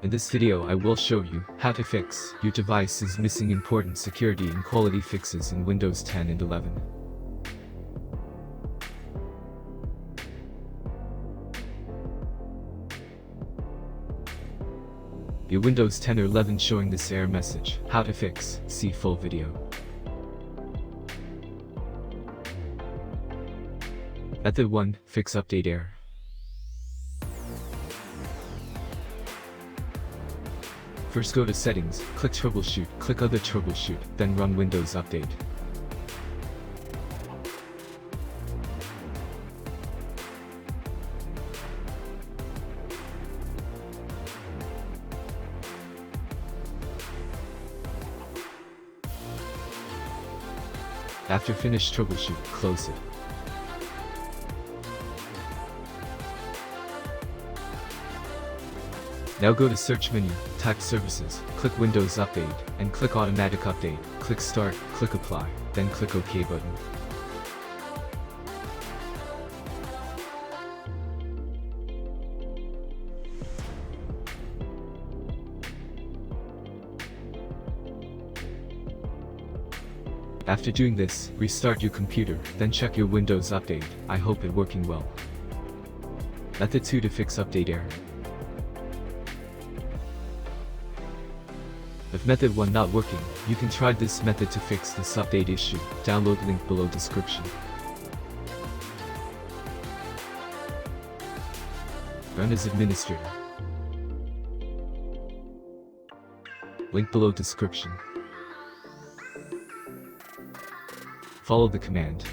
In this video I will show you how to fix your device's missing important security and quality fixes in Windows 10 and 11. Your Windows 10 or 11 showing this error message, how to fix, see full video. Method 1, fix update error. First go to settings, click troubleshoot, click other troubleshoot, then run Windows update. After finish troubleshoot, close it. Now go to search menu, type services, click Windows Update, and click Automatic Update, click Start, click Apply, then click OK button. After doing this, restart your computer, then check your Windows Update. I hope it working well. Method 2 to fix update error. If method 1 not working, you can try this method to fix this update issue. Download link below description. Run as administrator. Link below description. Follow the command.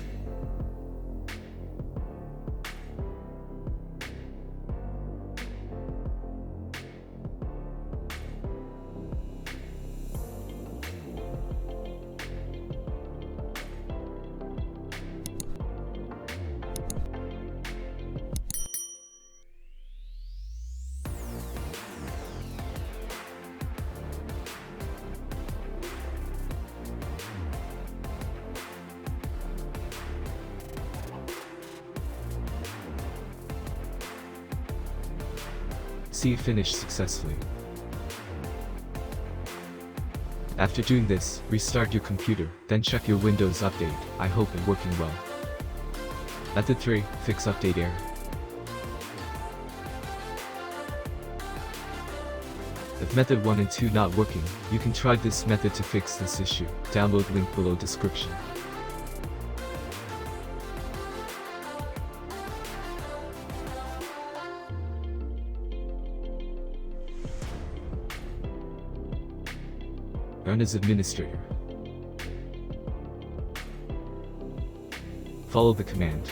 See it finish successfully. After doing this, restart your computer, then check your Windows Update. I hope it working well. Method 3, fix update error. If method 1 and 2 not working, you can try this method to fix this issue. Download link below description. Run as administrator. Follow the command.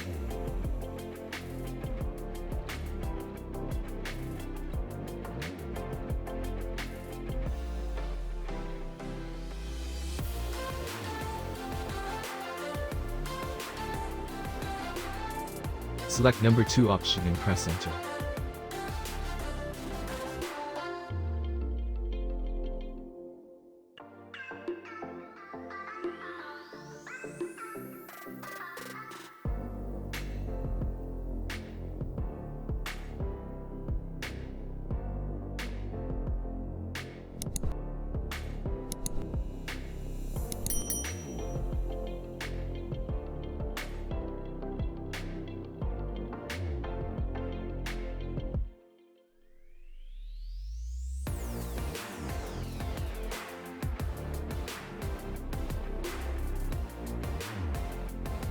Select number 2 option and press enter.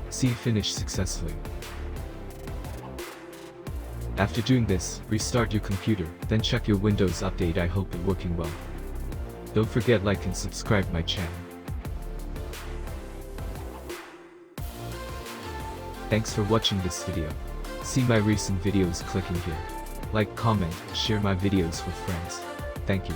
See finish successfully. After doing this, restart your computer, then check your Windows Update. I hope it working well. Don't forget like and subscribe my channel. Thanks for watching this video. See my recent videos clicking here. Like, comment, share my videos with friends. Thank you.